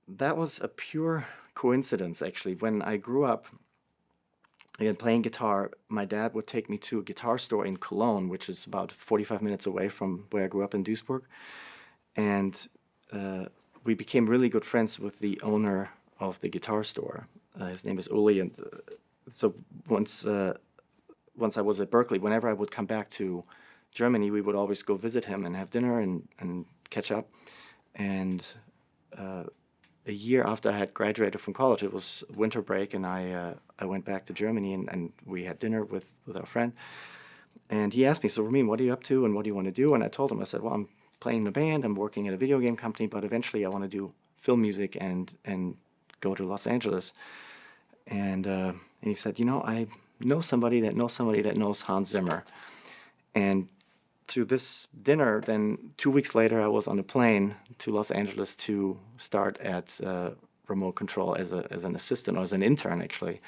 that was a pure coincidence, actually. When I grew up, again, playing guitar, my dad would take me to a guitar store in Cologne, which is about 45 minutes away from where I grew up in Duisburg. And we became really good friends with the owner of the guitar store. His name is Uli. And so once I was at Berkeley, whenever I would come back to Germany, we would always go visit him and have dinner and catch up. And a year after I had graduated from college, it was winter break, and I went back to Germany, and we had dinner with our friend. And he asked me, "So Ramin, what are you up to, and what do you want to do?" And I told him, I said, "Well, I'm playing in a band, I'm working at a video game company, but eventually I want to do film music and go to Los Angeles." And he said, "I know somebody that knows somebody that knows Hans Zimmer." And through this dinner, then 2 weeks later, I was on a plane to Los Angeles to start at Remote Control as an assistant, or as an intern, actually.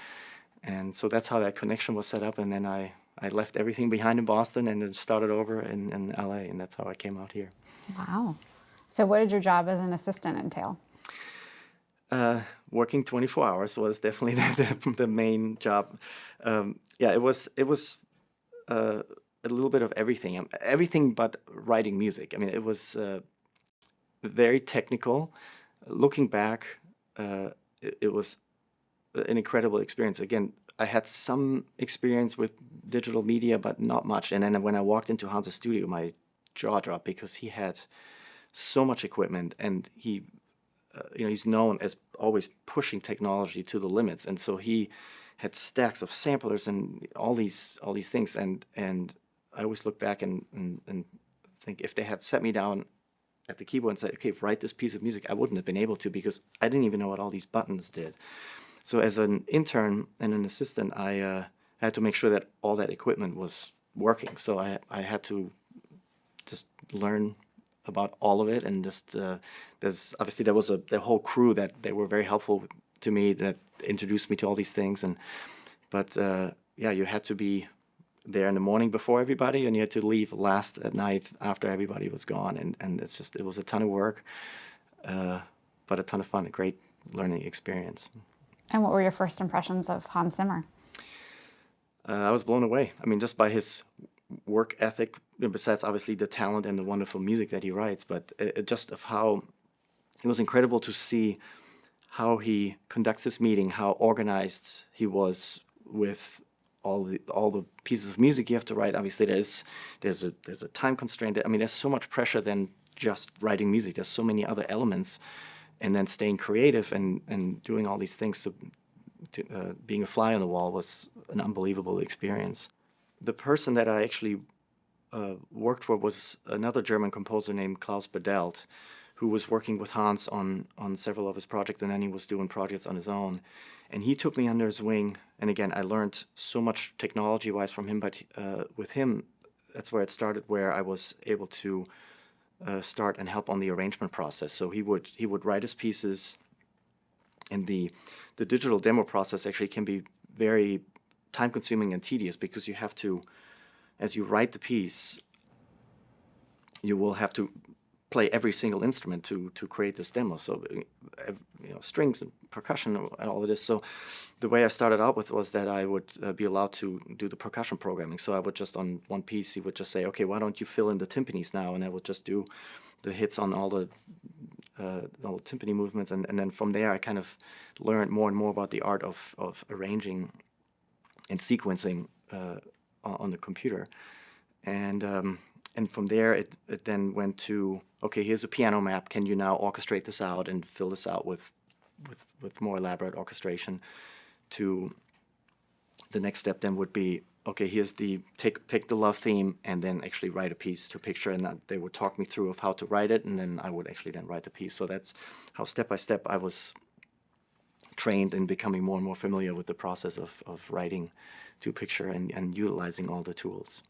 And so that's how that connection was set up. And then I left everything behind in Boston and then started over in LA, and that's how I came out here. Wow. So what did your job as an assistant entail? Working 24 hours was definitely the main job. Yeah, it was a little bit of everything but writing music. I mean, it was very technical. Looking back, it was an incredible experience. Again, I had some experience with digital media, but not much. And then when I walked into Hans' studio, my jaw dropped, because he had so much equipment, and he's known as always pushing technology to the limits. And so he had stacks of samplers and all these things. And I always look back and think, if they had set me down at the keyboard and said, "Okay, write this piece of music," I wouldn't have been able to, because I didn't even know what all these buttons did. So as an intern and an assistant, I had to make sure that all that equipment was working. So I had to just learn about all of it, and just there was the whole crew that they were very helpful to me, that introduced me to all these things. But you had to be there in the morning before everybody, and you had to leave last at night after everybody was gone, and it was a ton of work, but a ton of fun, a great learning experience. And what were your first impressions of Hans Zimmer? I was blown away. I mean, just by his work ethic, besides obviously the talent and the wonderful music that he writes, but just of how it was incredible to see how he conducts his meeting, how organized he was with all the pieces of music you have to write. Obviously, there's a time constraint. I mean, there's so much pressure than just writing music. There's so many other elements, and then staying creative and doing all these things to being a fly on the wall was an unbelievable experience. The person that I actually worked for was another German composer named Klaus, who was working with Hans on several of his projects, and then he was doing projects on his own. And he took me under his wing. And again, I learned so much technology-wise from him, but with him, that's where it started, where I was able to start and help on the arrangement process. So he would write his pieces, and the digital demo process actually can be very time-consuming and tedious, because you have to, as you write the piece, you will have to play every single instrument to create this demo. So, strings and percussion and all of this. So the way I started out with was that I would be allowed to do the percussion programming. So I would just, on one piece, he would just say, "Okay, why don't you fill in the timpanis now?" And I would just do the hits on all the timpani movements. And then from there, I kind of learned more and more about the art of arranging and sequencing on the computer. And from there, it then went to, okay, here's a piano map. Can you now orchestrate this out and fill this out with more elaborate orchestration? To the next step then would be, okay, here's take the love theme and then actually write a piece to picture. And they would talk me through of how to write it, and then I would actually then write the piece. So that's how step by step I was trained in becoming more and more familiar with the process of writing to picture and utilizing all the tools.